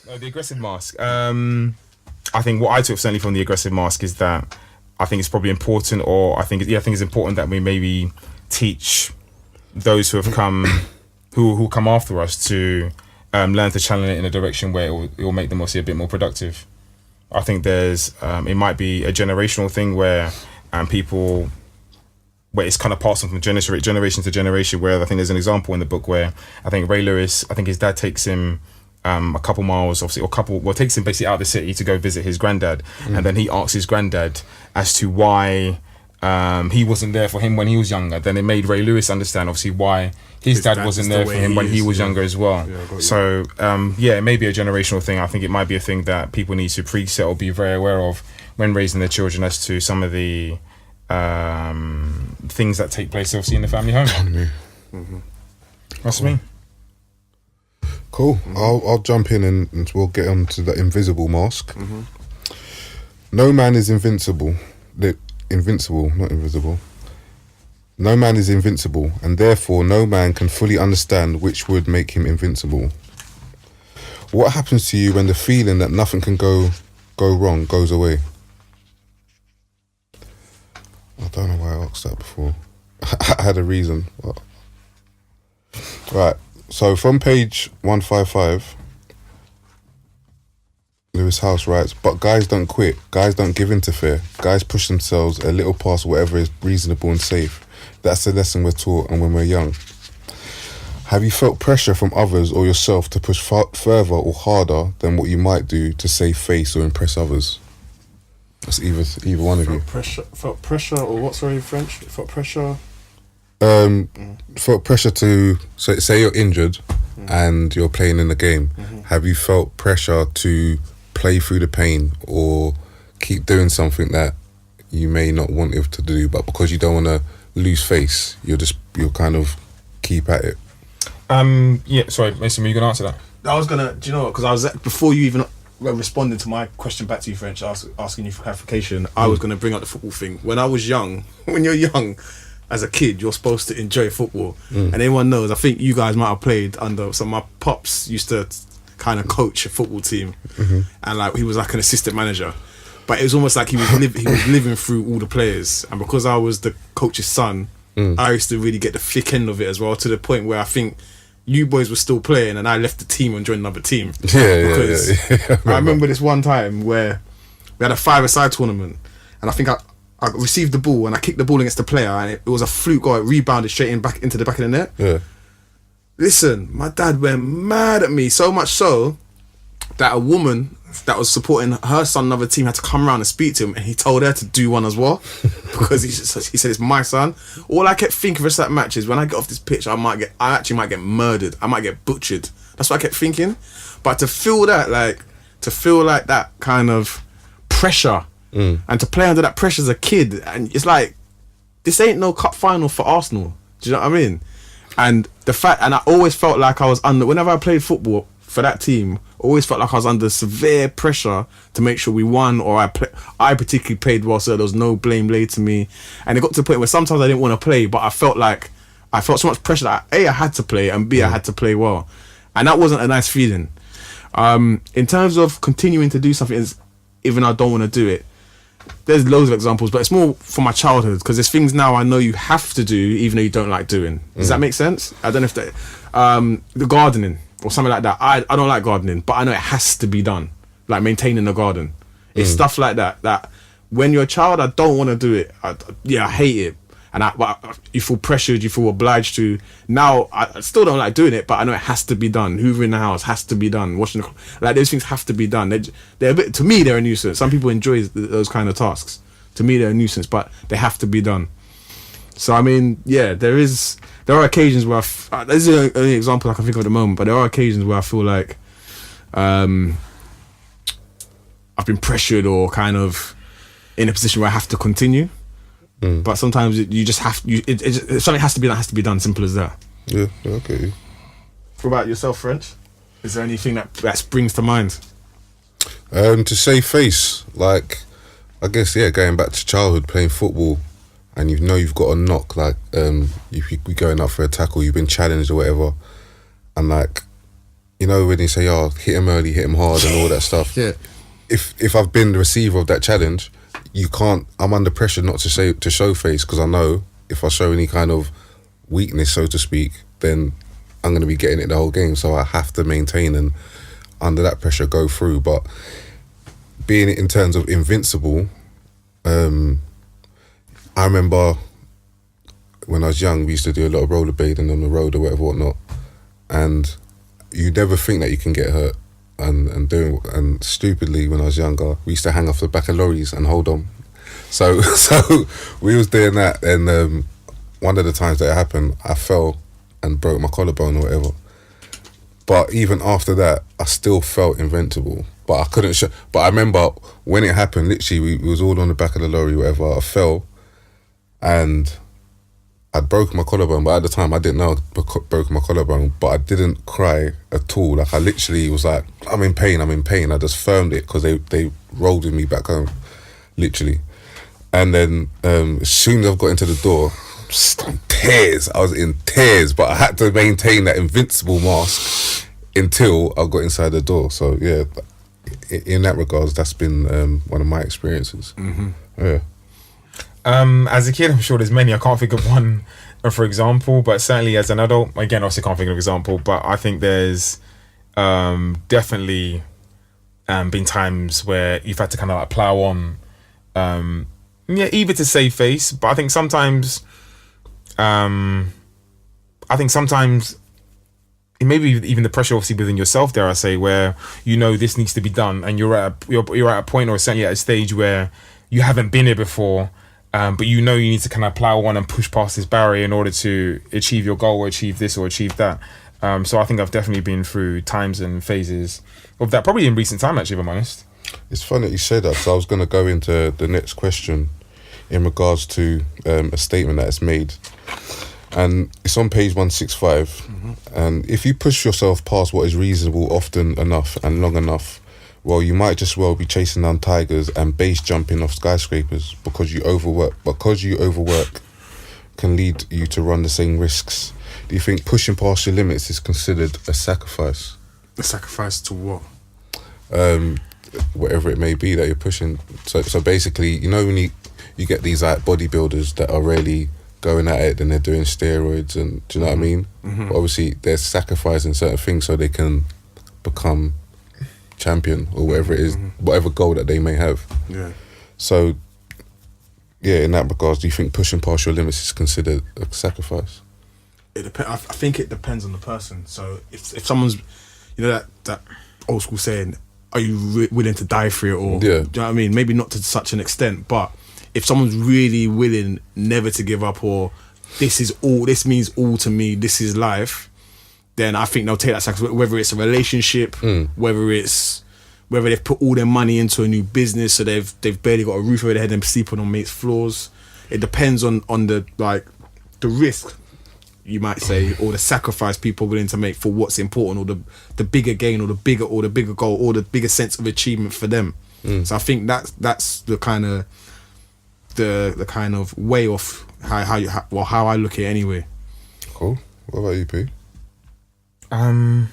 The aggressive mask. I think what I took certainly from the aggressive mask is that I think it's probably important, or I think it's important that we maybe teach those who have come, who come after us to learn to channel it in a direction where it will make them also a bit more productive. I think it might be a generational thing where people, where it's kind of passed on from generation to generation. Where I think there's an example in the book where I think Ray Lewis, I think his dad takes him a couple miles, obviously, takes him basically out of the city to go visit his granddad, and then he asks his granddad as to why he wasn't there for him when he was younger. Then it made Ray Lewis understand, obviously, why his dad wasn't there for him when he was younger as well. So, it may be a generational thing. I think it might be a thing that people need to preset or be very aware of when raising their children as to some of the things that take place, obviously, in the family home. That's me. Cool. I'll jump in and we'll get on to the invisible mask. No man is invincible. Invincible, not invisible. No man is invincible, and therefore no man can fully understand which would make him invincible. What happens to you when the feeling that nothing can go wrong goes away? I don't know why I asked that before. I had a reason. Right. So from page 155, Lewis House writes, but guys don't quit. Guys don't give in to fear. Guys push themselves a little past whatever is reasonable and safe. That's the lesson we're taught and when we're young. Have you felt pressure from others or yourself to push further or harder than what you might do to save face or impress others? That's either one of you. Felt pressure or what, sorry, French? Felt pressure? Felt pressure to, so say you're injured and you're playing in the game. Have you felt pressure to play through the pain or keep doing something that you may not want it to do, but because you don't want to lose face, you'll kind of keep at it? Sorry, Mason, were you going to answer that? I was going to, do you know what, because I was, before you even responded to my question back to you, French, asking you for clarification, I was going to bring up the football thing. When I was young, when you're young, as a kid, you're supposed to enjoy football. And anyone knows, I think you guys might have played under, so my pops used to kind of coach a football team, and like he was like an assistant manager, but it was almost like he was living through all the players. And because I was the coach's son, I used to really get the thick end of it as well, to the point where I think you boys were still playing and I left the team and joined another team. Yeah. I remember this one time where we had a 5-a-side tournament, and I think I received the ball and I kicked the ball against the player, and it was a fluke goal. It rebounded straight back into the back of the net. Yeah. Listen, my dad went mad at me, so much so that a woman that was supporting her son, another team, had to come around and speak to him, and he told her to do one as well because he said it's my son. All I kept thinking for that match is when I get off this pitch, I actually might get murdered. I might get butchered. That's what I kept thinking. But to feel like that kind of pressure. And to play under that pressure as a kid, and it's like, this ain't no cup final for Arsenal. Do you know what I mean? And the fact, and I always felt like I was under, whenever I played football for that team, always felt like I was under severe pressure to make sure we won, or I particularly played well, so there was no blame laid to me. And it got to the point where sometimes I didn't want to play, but I felt so much pressure that I had to play, and B, I had to play well. And that wasn't a nice feeling. In terms of continuing to do something, even though I don't want to do it, there's loads of examples, but it's more from my childhood, because there's things now I know you have to do even though you don't like doing. Does that make sense? I don't know if that the gardening or something like that, I don't like gardening, but I know it has to be done, like maintaining the garden. It's stuff like that when you're a child, I don't want to do it. I hate it, and you feel pressured, you feel obliged to. Now I still don't like doing it, but I know it has to be done. Hoovering the house has to be done. Washing those things have to be done. They're a bit, to me, they're a nuisance. Some people enjoy those kind of tasks. To me, they're a nuisance, but they have to be done. So I mean, yeah, there are occasions where this is the only example I can think of at the moment, but there are occasions where I feel like I've been pressured or kind of in a position where I have to continue. But sometimes you just have something has to be has to be done. Simple as that. Yeah, okay. What about yourself, French? Is there anything that springs to mind? To save face, like, I guess, going back to childhood, playing football, and you've got a knock, like, if you're going up for a tackle, you've been challenged or whatever, and like, you know, when you say, "Oh, hit him early, hit him hard," and all that stuff. Yeah. If I've been the receiver of that challenge, you can't. I'm under pressure not to show face, because I know if I show any kind of weakness, so to speak, then I'm going to be getting it the whole game. So I have to maintain and under that pressure go through. But being in terms of invincible, I remember when I was young, we used to do a lot of rollerblading on the road or whatever, whatnot, and you never think that you can get hurt. And stupidly, when I was younger, we used to hang off the back of lorries and hold on. So we was doing that, and one of the times that it happened, I fell and broke my collarbone or whatever. But even after that, I still felt invincible. But I couldn't show. But I remember when it happened, literally, we was all on the back of the lorry, whatever. I fell, and I'd broken my collarbone, but at the time I didn't know I'd broken my collarbone, but I didn't cry at all. Like, I literally was like, I'm in pain. I just firmed it because they rolled with me back home, literally. And then as soon as I got into the door, just in tears. I was in tears, but I had to maintain that invincible mask until I got inside the door. So yeah, in that regards, that's been one of my experiences. Mm-hmm. Yeah. As a kid, I'm sure there's many. I can't think of one, for example, but certainly as an adult, again, obviously can't think of an example, but I think there's definitely been times where you've had to kind of like plow on, either to save face, but I think sometimes it may be even the pressure, obviously, within yourself, dare I say, where you know this needs to be done, and you're at a point, or certainly at a stage where you haven't been here before. But you know you need to kind of plow on and push past this barrier in order to achieve your goal or achieve this or achieve that. So I think I've definitely been through times and phases of that, probably in recent time, actually, if I'm honest. It's funny that you said that, so I was going to go into the next question in regards to a statement that is made. And it's on page 165. Mm-hmm. And if you push yourself past what is reasonable often enough and long enough, well, you might just well be chasing down tigers and base jumping off skyscrapers because you overwork. Because you overwork can lead you to run the same risks. Do you think pushing past your limits is considered a sacrifice? A sacrifice to what? Whatever it may be that you're pushing. So basically, you know, when you get these like bodybuilders that are really going at it and they're doing steroids, and do you know what I mean? Mm-hmm. But obviously, they're sacrificing certain things so they can become champion or whatever it is, whatever goal that they may have. Yeah. So, yeah, in that regards, do you think pushing past your limits is considered a sacrifice? It depends. I think it depends on the person. So if someone's, you know, that old school saying, "Are you willing to die for it?" Or do you know what I mean? Maybe not to such an extent, but if someone's really willing never to give up, or this means all to me, this is life, then I think they'll take that sacrifice, whether it's a relationship, whether they've put all their money into a new business, so they've barely got a roof over their head and sleeping on mates' floors. It depends on the risk, you might say, or the sacrifice people are willing to make for what's important, or the bigger gain, or the bigger goal, or the bigger sense of achievement for them. So I think that's the kind of way of how I look at it anyway. Cool. What about you, P? I'm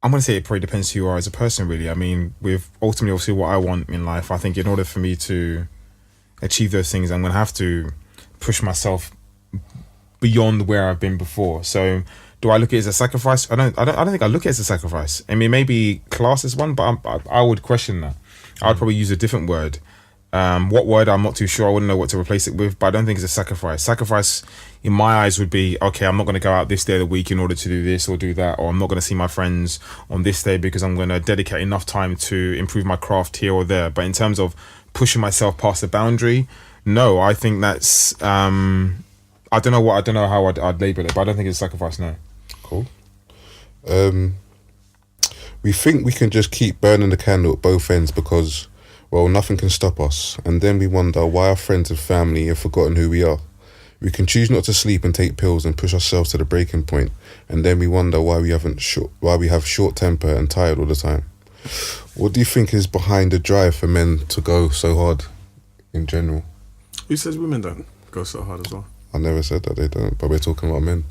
gonna say it probably depends who you are as a person, really. I mean, with ultimately, obviously, what I want in life, I think in order for me to achieve those things, I'm gonna have to push myself beyond where I've been before. So, do I look at it as a sacrifice? I don't think I look at it as a sacrifice. I mean, maybe class is one, but I would question that. I'd probably use a different word. What word, I'm not too sure. I wouldn't know what to replace it with, but I don't think it's a sacrifice. Sacrifice in my eyes would be, okay, I'm not going to go out this day of the week in order to do this or do that, or I'm not going to see my friends on this day because I'm going to dedicate enough time to improve my craft here or there. But in terms of pushing myself past the boundary, no, I think that's I don't know how I'd label it, but I don't think it's a sacrifice. No. Cool. We think we can just keep burning the candle at both ends because, well, nothing can stop us, and then we wonder why our friends and family have forgotten who we are. We can choose not to sleep and take pills and push ourselves to the breaking point, and then we wonder why we have short temper and tired all the time. What do you think is behind the drive for men to go so hard in general? Who says women don't go so hard as well? I never said that they don't, but we're talking about men.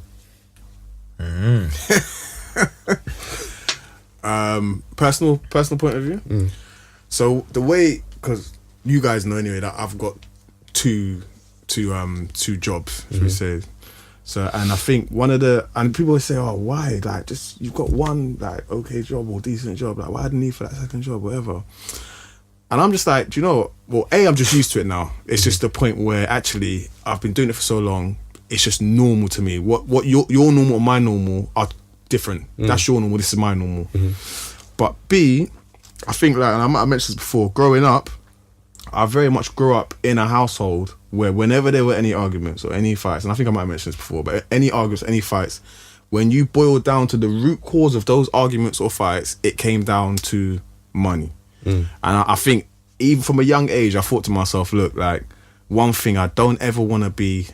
Personal point of view. So the way, because you guys know anyway that I've got two jobs, should we say? So, and I think and people always say, oh, why? Like, just, you've got one, like, okay job or decent job. Like, why the need for that second job, whatever? And I'm just like, do you know what? Well, I'm just used to it now. It's just the point where actually I've been doing it for so long, it's just normal to me. What your normal and my normal are different. That's your normal, this is my normal. But B, I think, like, and I might have mentioned this before, growing up, I very much grew up in a household where whenever there were any arguments or any fights, and I think I might have mentioned this before, but any arguments, any fights, when you boil down to the root cause of those arguments or fights, it came down to money. And I think even from a young age, I thought to myself, look, like, one thing, I don't ever want to be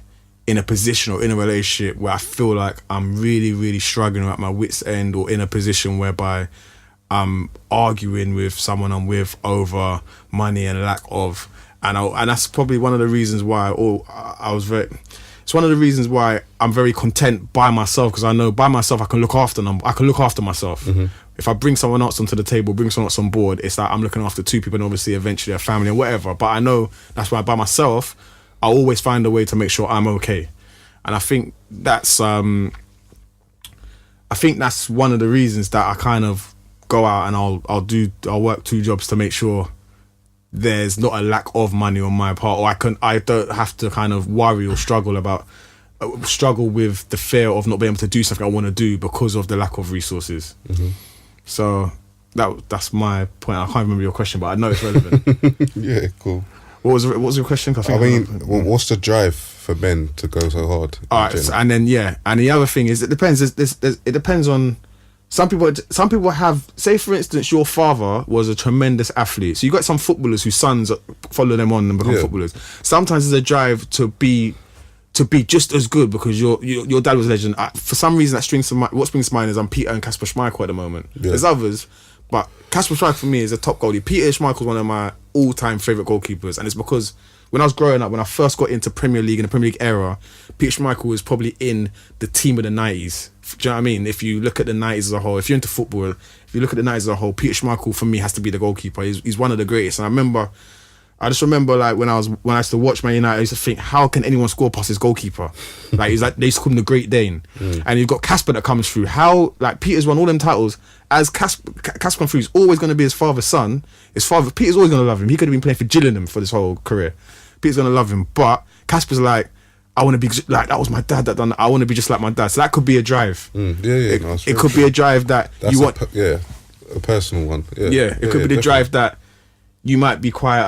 in a position or in a relationship where I feel like I'm really, really struggling at my wit's end, or in a position whereby I'm arguing with someone I'm with over money and lack of, and that's probably one of the reasons why it's one of the reasons why I'm very content by myself, because I know by myself I can look after myself. If I bring someone else onto the table, bring someone else on board, it's like I'm looking after two people and obviously eventually a family and whatever. But I know that's why by myself I always find a way to make sure I'm okay. And I think that's one of the reasons that I kind of go out and I'll work two jobs to make sure there's not a lack of money on my part, or I don't have to kind of worry or struggle with the fear of not being able to do something I want to do because of the lack of resources. So that's my point. I can't remember your question, but I know it's relevant. Yeah, cool. What was your question? What's the drive for men to go so hard? All right, and then and the other thing is, it depends. It depends on. Some people have, say for instance, your father was a tremendous athlete, so you got some footballers whose sons follow them on and become footballers. Sometimes there's a drive to be just as good because your dad was a legend. For some reason, what springs to mind is I'm Peter and Kasper Schmeichel at the moment. There's others, but Kasper Schmeichel for me is a top goalie. Peter Schmeichel is one of my all-time favourite goalkeepers, and it's because when I was growing up, when I first got into Premier League, in the Premier League era, Peter Schmeichel was probably in the team of the 90s. Do you know what I mean? If you look at the 90s as a whole, if you're into football, if you look at the 90s as a whole, Peter Schmeichel for me has to be the goalkeeper. He's one of the greatest. And I just remember like when I used to watch Man United, I used to think, how can anyone score past his goalkeeper? Like, he's like, they used to call him the Great Dane. And you've got Kasper that comes through. How, like, Peter's won all them titles. As Kasper comes through, he's always going to be his father's son. Peter's always going to love him. He could have been playing for Gillingham for this whole career. Peter's going to love him. But Kasper's like, I want to be like, that was my dad that done that. I want to be just like my dad. So that could be a drive. It could be a drive that you want. A personal one. It could be the drive that you might be quite.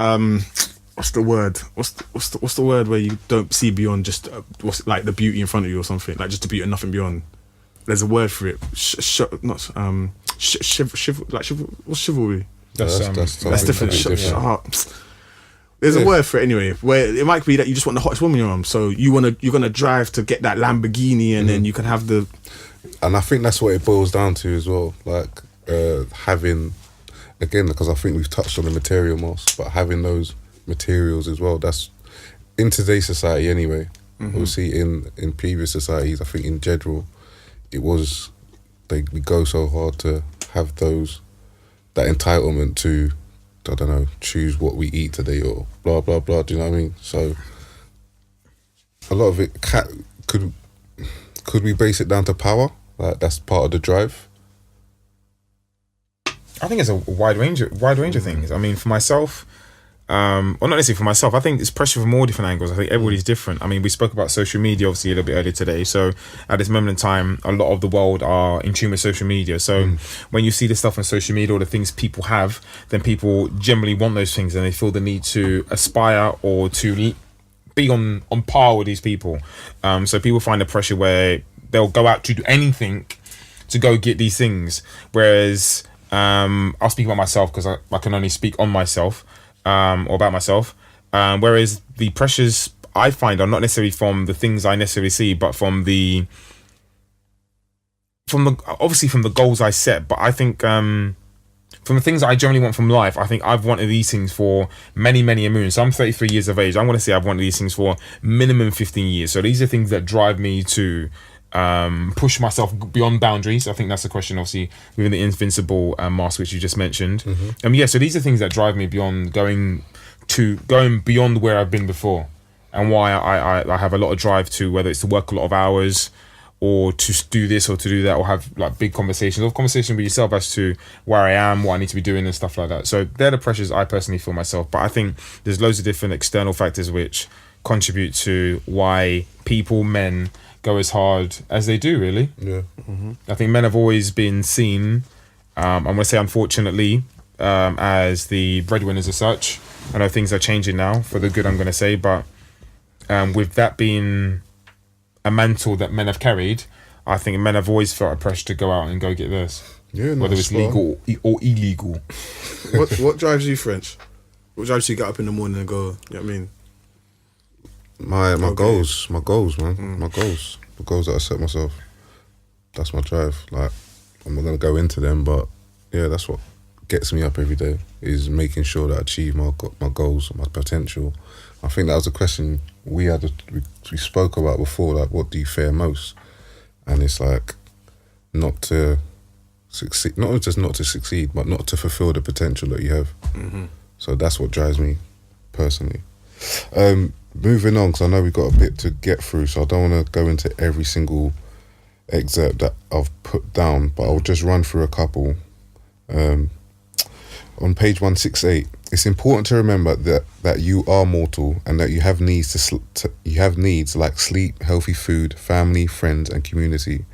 What's the word? What's the word where you don't see beyond just what's like the beauty in front of you or something, like just the beauty and nothing beyond. There's a word for it. What's chivalry? That's different. There's a word for it anyway, where it might be that you just want the hottest woman in your arms, so you're gonna drive to get that Lamborghini, and then you can have the. And I think that's what it boils down to as well, like having, again, because I think we've touched on the material most, but having those materials as well. That's in today's society anyway. Obviously, in previous societies, I think in general, it was we go so hard to have that entitlement to, I don't know, choose what we eat today or blah blah blah. Do you know what I mean? So a lot of it could we base it down to power? Like that's part of the drive. I think it's a wide range of things. I mean, for myself, or not necessarily for myself, I think it's pressure from all different angles. I think everybody's different. I mean, we spoke about social media obviously a little bit earlier today. So at this moment in time, a lot of the world are in tune with social media. So when you see the stuff on social media or the things people have, then people generally want those things and they feel the need to aspire or to be on par with these people. So people find the pressure where they'll go out to do anything to go get these things. Whereas I'll speak about myself because I can only speak on myself. Or about myself, whereas the pressures I find are not necessarily from the things I necessarily see, but from the obviously from the goals I set. But I think from the things I generally want from life, I think I've wanted these things for many a moon. So I'm 33 years of age. I'm going to say I've wanted these things for minimum 15 years. So these are things that drive me to push myself beyond boundaries. I think that's the question, obviously, within the invincible mask, which you just mentioned. So these are things that drive me beyond going beyond where I've been before, and why I have a lot of drive to, whether it's to work a lot of hours or to do this or to do that, or have like big conversations with yourself as to where I am, what I need to be doing and stuff like that. So they're the pressures I personally feel myself, but I think there's loads of different external factors which contribute to why men go as hard as they do, really. Yeah. I think men have always been seen, I'm going to say unfortunately, as the breadwinners as such. I know things are changing now for the good, I'm going to say, but with that being a mantle that men have carried, I think men have always felt a pressure to go out and go get theirs. Yeah, whether it's legal or illegal. What drives you, French? What drives you to get up in the morning and go, you know what I mean? My goals, man. My goals. The goals that I set myself. That's my drive. Like, I'm not going to go into them, but yeah, that's what gets me up every day, is making sure that I achieve my goals, my potential. I think that was a question we spoke about before, like, what do you fear most? And it's like, not to succeed, not just not to succeed, but not to fulfill the potential that you have. So that's what drives me personally. Moving on, because I know we've got a bit to get through, so I don't want to go into every single excerpt that I've put down, but I'll just run through a couple. On page 168, it's important to remember that you are mortal and that you have needs you have needs like sleep, healthy food, family, friends, and community,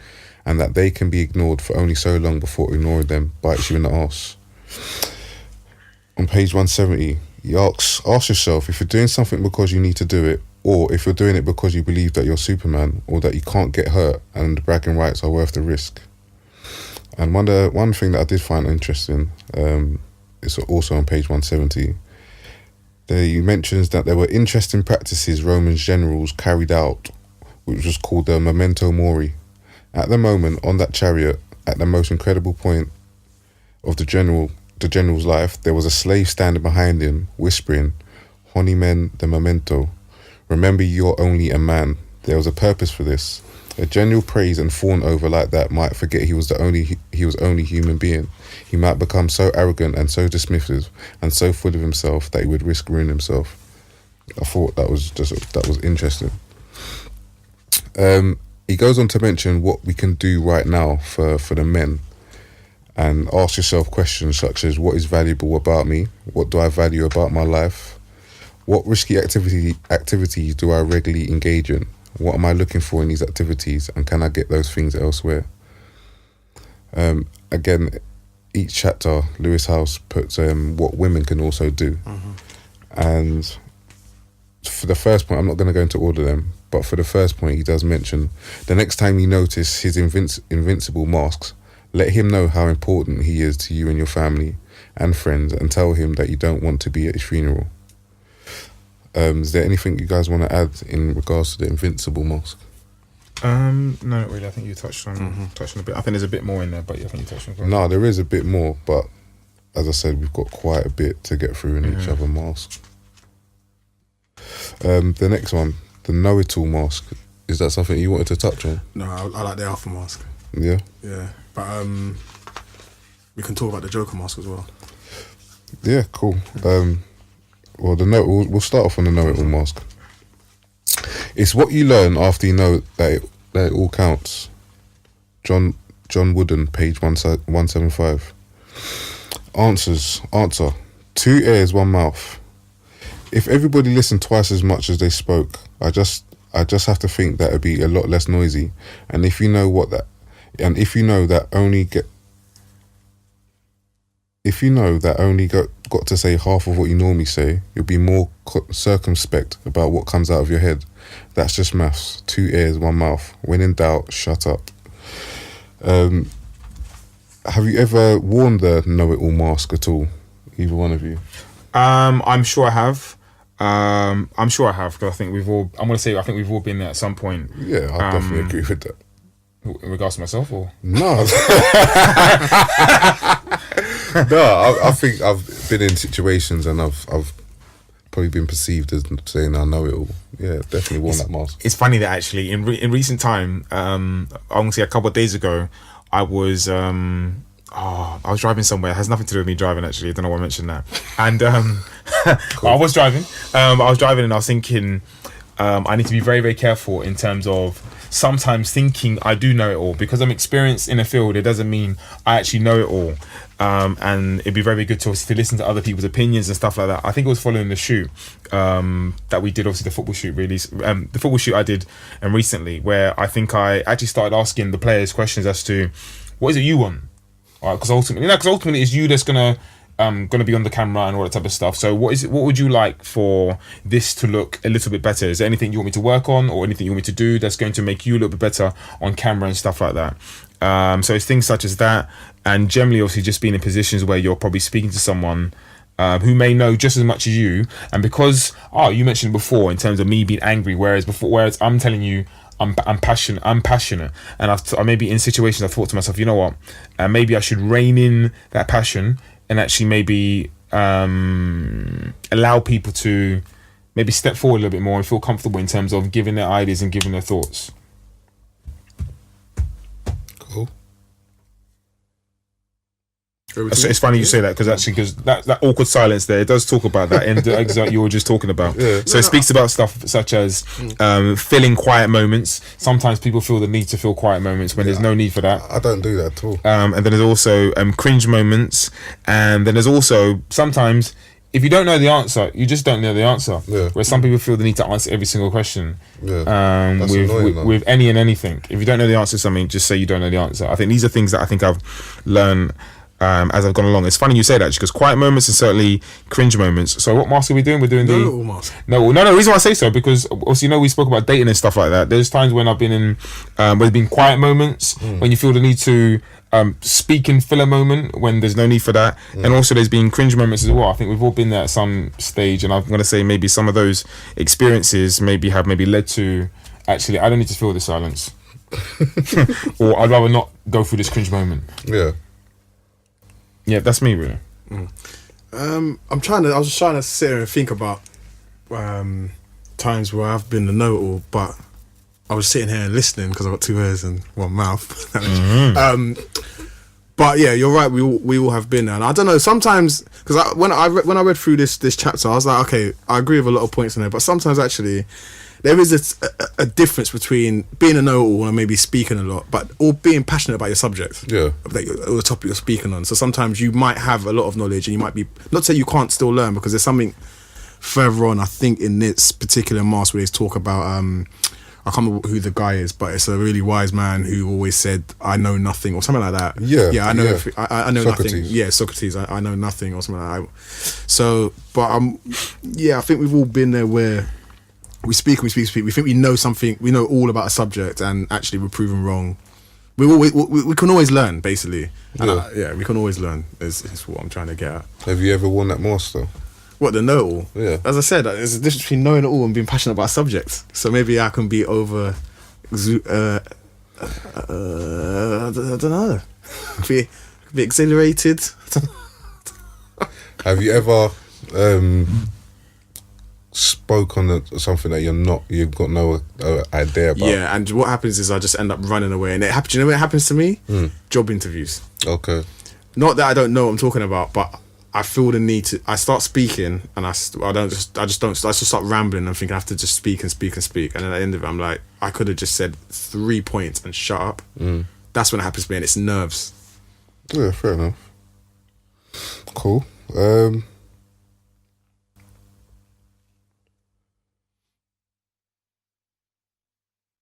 and that they can be ignored for only so long before ignoring them bites you in the arse. On page 170, he asks yourself if you're doing something because you need to do it, or if you're doing it because you believe that you're Superman, or that you can't get hurt and bragging rights are worth the risk. And one thing that I did find interesting, it's also on page 170. He mentions that there were interesting practices Roman generals carried out, which was called the memento mori. At the moment, on that chariot, at the most incredible point of the general's life, there was a slave standing behind him, whispering, "Honimen the memento. Remember, you're only a man." There was a purpose for this. A general praised and fawned over like that might forget he was only human being. He might become so arrogant and so dismissive and so full of himself that he would risk ruining himself. I thought that was interesting. He goes on to mention what we can do right now for the men, and ask yourself questions such as, what is valuable about me? What do I value about my life? What risky activities do I regularly engage in? What am I looking for in these activities, and can I get those things elsewhere? Again, each chapter, Lewis House puts what women can also do. And for the first point, I'm not going to go into all of them, but for the first point, he does mention, the next time you notice his invincible masks, let him know how important he is to you and your family and friends, and tell him that you don't want to be at his funeral. Is there anything you guys want to add in regards to the invincible mask? No, not really. I think you touched on a bit. I think there's a bit more in there, but I think you touched on it. No, there is a bit more, but as I said, we've got quite a bit to get through in each other mask. The next one, the know-it-all mask. Is that something you wanted to touch on? No, I like the alpha mask. Yeah? Yeah, but we can talk about the Joker mask as well. Yeah, cool. Well, we'll start off on the know-it-all mask. It's what you learn after you know that it all counts. John Wooden, page 175. Answer. 2 ears, 1 mouth. If everybody listened twice as much as they spoke, I just have to think that it'd be a lot less noisy. And if you know that only got to say half of what you normally say, you'll be more circumspect about what comes out of your head. That's just maths. 2 ears, 1 mouth. When in doubt, shut up. Have you ever worn the know-it-all mask at all? Either one of you? I'm sure I have. Because I think we've all been there at some point. Yeah, I definitely agree with that. In regards to myself, or? No. No, I think I've been in situations and I've probably been perceived as saying I know it all. Yeah, definitely worn that mask. It's funny that actually in recent time, I want to say a couple of days ago, I was driving somewhere. It has nothing to do with me driving, actually. I don't know why I mentioned that. And cool. I was driving and I was thinking I need to be very, very careful in terms of sometimes thinking I do know it all. Because I'm experienced in a field, it doesn't mean I actually know it all. And it'd be very good to obviously to listen to other people's opinions and stuff like that. I think it was following the shoot that we did, obviously the football shoot really. The football shoot I did recently, where I think I actually started asking the players questions as to what is it you want? Because ultimately it's you that's gonna be on the camera and all that type of stuff. So what would you like for this to look a little bit better? Is there anything you want me to work on or anything you want me to do that's going to make you look a bit better on camera and stuff like that? So it's things such as that, and generally obviously just being in positions where you're probably speaking to someone who may know just as much as you, and because you mentioned before in terms of me being angry, whereas I'm telling you I'm passionate, and I maybe in situations I thought to myself, you know what, maybe I should rein in that passion and actually maybe allow people to maybe step forward a little bit more and feel comfortable in terms of giving their ideas and giving their thoughts. Cool. So it's funny you say that, because that awkward silence there, it does talk about that in the excerpt you were just talking about. Yeah. So it speaks about stuff such as filling quiet moments. Sometimes people feel the need to fill quiet moments when there's no need for that. I don't do that at all. And then there's also cringe moments, and then there's also sometimes if you don't know the answer, you just don't know the answer. Yeah. Where some people feel the need to answer every single question. Yeah. With any and anything. If you don't know the answer to something, just say you don't know the answer. I think these are things that I think I've learned as I've gone along. It's funny you say that, because quiet moments and certainly cringe moments. So what mask are we doing? We're doing the mask. No. The reason why I say so, because obviously we spoke about dating and stuff like that. There's times when I've been in where there's been quiet moments when you feel the need to speak and fill a moment when there's no need for that, and also there's been cringe moments as well. I think we've all been there at some stage, and I'm going to say maybe some of those experiences have led to actually I don't need to feel this silence, or I'd rather not go through this cringe moment. Yeah, that's me really. I was just trying to sit here and think about times where I've been the know-it-all, but I was sitting here and listening because I've got 2 ears and 1 mouth. But yeah, you're right. We all have been there, and I don't know. Sometimes because when I read through this chapter, I was like, okay, I agree with a lot of points in there, but sometimes actually there is a difference between being a know-it-all and maybe speaking a lot, but or being passionate about your subject. Yeah, like the topic you're speaking on. So sometimes you might have a lot of knowledge, and you might be not to say you can't still learn, because there's something further on. I think in this particular mask where they talk about I can't remember who the guy is, but it's a really wise man who always said, "I know nothing," or something like that. Yeah, I know. Yeah. I know Socrates. Nothing. Yeah, Socrates. I know nothing, or something like that. So, but I think we've all been there where we speak. We think we know something. We know all about a subject, and actually we're proven wrong. We can always learn, basically. And we can always learn. Is what I'm trying to get at. Have you ever worn that mask though? What, the know-it-all? Yeah. As I said, there's a difference between knowing it all and being passionate about subjects. So maybe I can be over... I don't know. Be exhilarated. Have you ever spoke on something that you've got no idea about? Yeah, and what happens is I just end up running away. And it happens. You know what happens to me? Job interviews. Okay. Not that I don't know what I'm talking about, but I feel the need to. I start speaking, and I just start rambling and think I have to just speak. And then at the end of it, I'm like, I could have just said 3 points and shut up. That's when it happens to me, and it's nerves. Yeah, fair enough. Cool.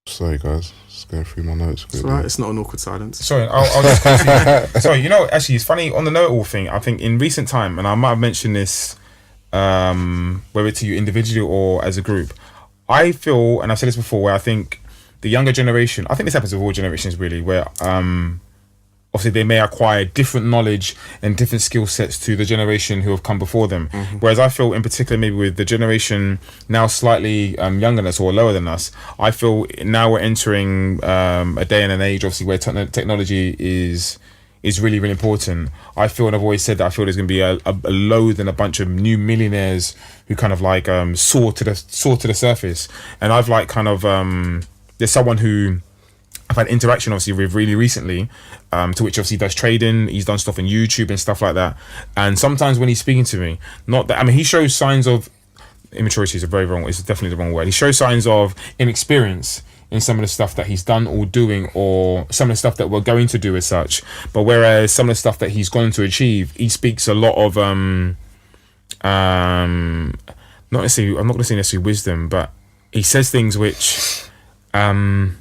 Sorry, guys. Just going through my notes. It's alright. It's not an awkward silence. Sorry, I'll just continue. Sorry, actually, it's funny on the know-it-all thing. I think in recent time, and I might have mentioned this, whether to you individually or as a group, I feel, and I've said this before, where I think the younger generation, I think this happens with all generations really, where obviously they may acquire different knowledge and different skill sets to the generation who have come before them. Whereas I feel in particular maybe with the generation now slightly younger than us or lower than us, I feel now we're entering a day and an age obviously where technology is is really, really important. I feel, and I've always said that I feel there's going to be a load and a bunch of new millionaires who kind of like soar to the surface. And I've like kind of there's someone who I've had interaction obviously with really recently, to which obviously does trading. He's done stuff on YouTube and stuff like that. And sometimes when he's speaking to me, not that, I mean, he shows signs of immaturity is a very wrong. It's definitely the wrong word. He shows signs of inexperience in some of the stuff that he's done or doing, or some of the stuff that we're going to do as such. But whereas some of the stuff that he's going to achieve, he speaks a lot of not necessarily, I'm not going to say necessarily wisdom, but he says things which really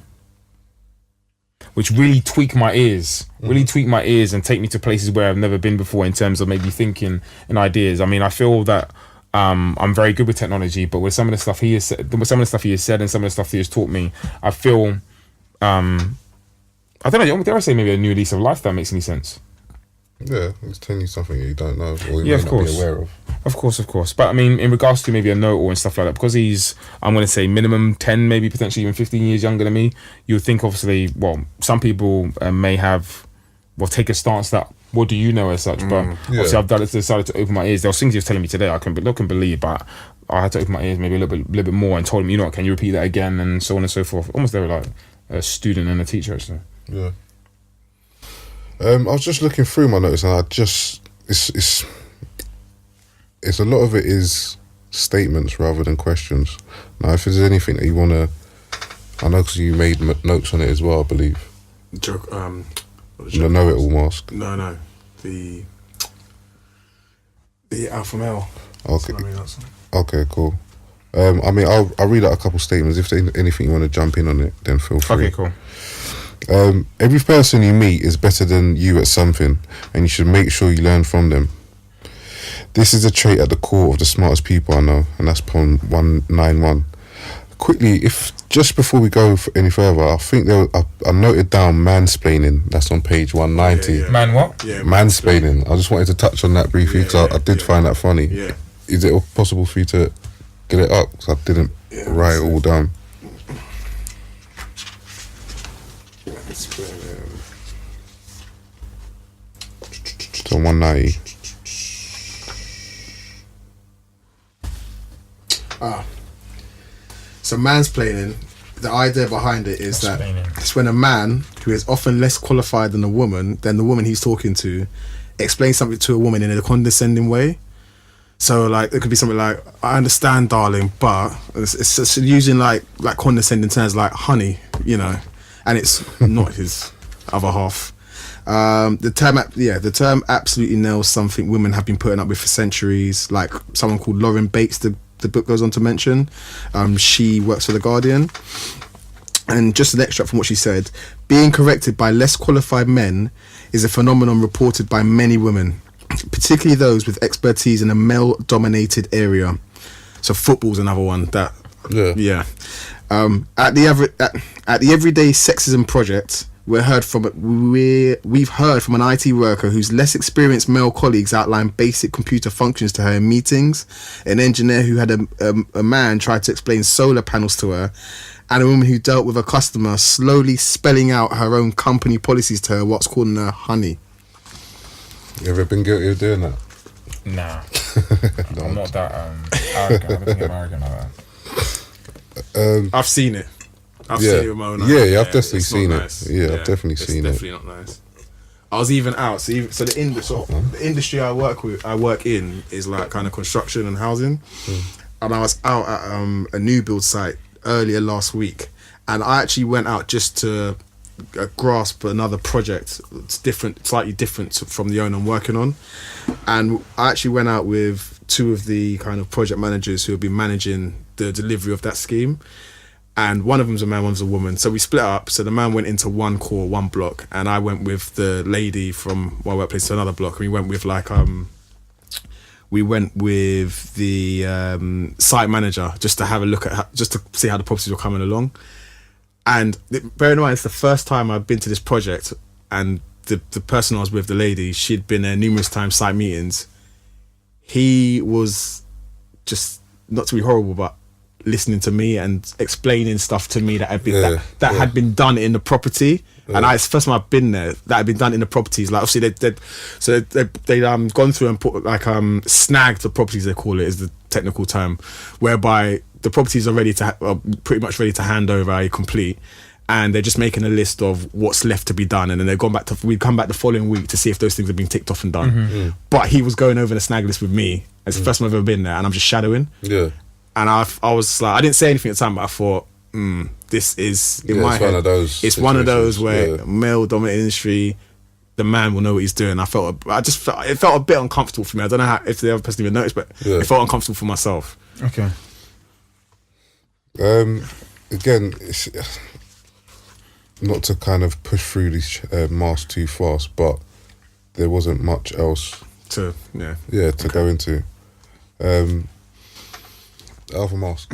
tweak my ears, and take me to places where I've never been before in terms of maybe thinking and ideas. I mean, I feel that I'm very good with technology, but with some of the stuff he has said, and some of the stuff he has taught me, I feel I don't know, dare I say maybe a new lease of life, that makes any sense. Yeah, it's telling you something you don't know or yeah, may of not course. be aware of. Of course. But I mean, in regards to maybe a know-it-all and stuff like that, because he's, I'm going to say minimum 10, maybe potentially even 15 years younger than me, you would think obviously, well, some people may have, well, take a stance that, what do you know as such? But obviously I've decided to open my ears. There was things he was telling me today I couldn't look and believe, but I had to open my ears maybe a little bit more and told him, you know what, can you repeat that again, and so on and so forth. Almost they were like a student and a teacher, actually. Yeah. I was just looking through my notes, and it's a lot of it is statements rather than questions. Now, if there's anything that you want to, I know because you made notes on it as well, I believe. The know-it-all mask. No. The alpha male. Okay. Okay, cool. I mean, I'll read out a couple statements. If there's anything you want to jump in on it, then feel free. Okay, cool. Every person you meet is better than you at something, and you should make sure you learn from them. This is a trait at the core of the smartest people I know, and that's poem 191. Quickly, if just before we go any further, I think I noted down mansplaining. That's on page 190. Yeah. Man, what? Yeah, Mansplaining. I just wanted to touch on that briefly because I did find that funny. Yeah. Is it possible for you to get it up? Because I didn't write it all down. So 190. So mansplaining, the idea behind it is that it's when a man who is often less qualified than the woman he's talking to explains something to a woman in a condescending way. So like it could be something like, I understand, darling, but it's using like condescending terms like honey, you know, and it's not his other half. The term absolutely nails something women have been putting up with for centuries. Like someone called Lauren Bates, the book goes on to mention. She works for The Guardian. And just an extract from what she said: being corrected by less qualified men is a phenomenon reported by many women, particularly those with expertise in a male-dominated area. So football's another one that, yeah. At the Everyday Sexism Project, we've heard from an IT worker whose less experienced male colleagues outlined basic computer functions to her in meetings, an engineer who had a man try to explain solar panels to her, and a woman who dealt with a customer slowly spelling out her own company policies to her whilst calling her honey. You ever been guilty of doing that? Nah. I'm not that arrogant. I don't think I'm arrogant like that. I've seen it. I've seen it with my own eyes. Yeah, I've definitely seen nice. it. Yeah, I've definitely seen it. It's definitely not nice. I was even out. So the industry I work in is like kind of construction and housing. And I was out at a new build site earlier last week, and I actually went out just to grasp another project. It's different, slightly different from the one I'm working on. And I actually went out with two of the kind of project managers who have been managing the delivery of that scheme. And one of them's a man, one's a woman. So we split up. So the man went into one block, and I went with the lady from my workplace to another block. And we went with the site manager just to have a look at, just to see how the properties were coming along. And bear in mind, it's the first time I've been to this project, and the person I was with, the lady, she'd been there numerous times, site meetings. He was just, not to be horrible, but listening to me and explaining stuff to me that had been Yeah, that yeah. had been done in the property. And it's the first time I've been there that had been done in the properties. Like obviously they gone through and put like snagged the properties, they call it, is the technical term, whereby the properties are ready to pretty much ready to hand over, a complete, and they're just making a list of what's left to be done. And then we'd come back the following week to see if those things have been ticked off and done. But he was going over the snag list with me. It's the first time I've ever been there, and I'm just shadowing. Yeah. And I was like, I didn't say anything at the time, but I thought, this is in my it's head. one of those It's one of those situations, where male-dominated industry, the man will know what he's doing. It felt a bit uncomfortable for me. I don't know if the other person even noticed, but it felt uncomfortable for myself. Okay. Again, it's, not to kind of push through these masks too fast, but there wasn't much else To to go into. Alpha Mask.